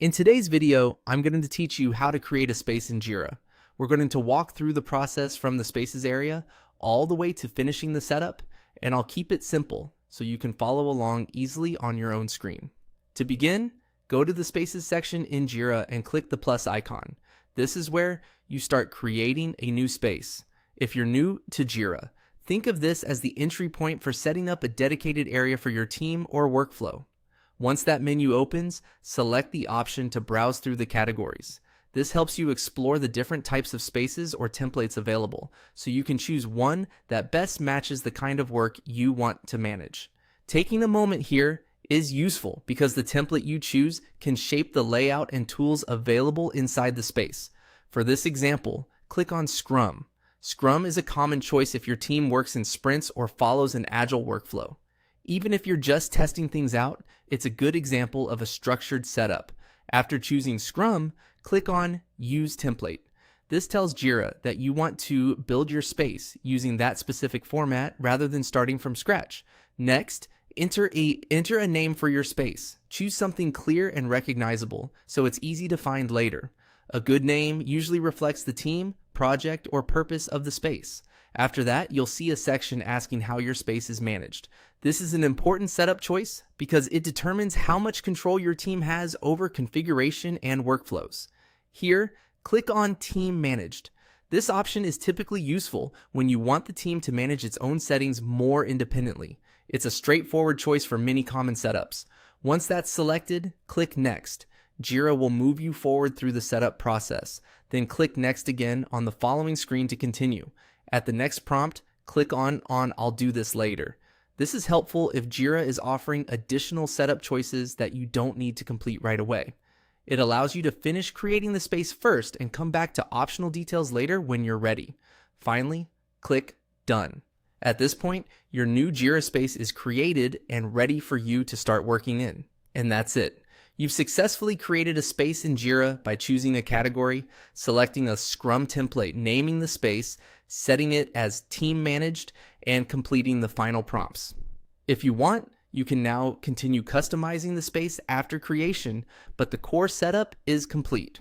In today's video, I'm going to teach you how to create a space in Jira. We're going to walk through the process from the spaces area all the way to finishing the setup, and I'll keep it simple so you can follow along easily on your own screen. To begin, go to the spaces section in Jira and click the plus icon. This is where you start creating a new space. If you're new to Jira, think of this as the entry point for setting up a dedicated area for your team or workflow. Once that menu opens, select the option to browse through the categories. This helps you explore the different types of spaces or templates available, so you can choose one that best matches the kind of work you want to manage. Taking a moment here is useful because the template you choose can shape the layout and tools available inside the space. For this example, click on Scrum. Scrum is a common choice if your team works in sprints or follows an agile workflow. Even if you're just testing things out, it's a good example of a structured setup. After choosing Scrum, click on Use Template. This tells Jira that you want to build your space using that specific format rather than starting from scratch. Next, enter a name for your space. Choose something clear and recognizable so it's easy to find later. A good name usually reflects the team, project, or purpose of the space. After that, you'll see a section asking how your space is managed. This is an important setup choice because it determines how much control your team has over configuration and workflows. Here, click on Team Managed. This option is typically useful when you want the team to manage its own settings more independently. It's a straightforward choice for many common setups. Once that's selected, click Next. Jira will move you forward through the setup process. Then click Next again on the following screen to continue. At the next prompt, click on I'll do this later. This is helpful if Jira is offering additional setup choices that you don't need to complete right away. It allows you to finish creating the space first and come back to optional details later when you're ready. Finally, click Done. At this point, your new Jira space is created and ready for you to start working in. And that's it. You've successfully created a space in Jira by choosing a category, selecting a Scrum template, naming the space, setting it as team managed, and completing the final prompts. If you want, you can now continue customizing the space after creation, but the core setup is complete.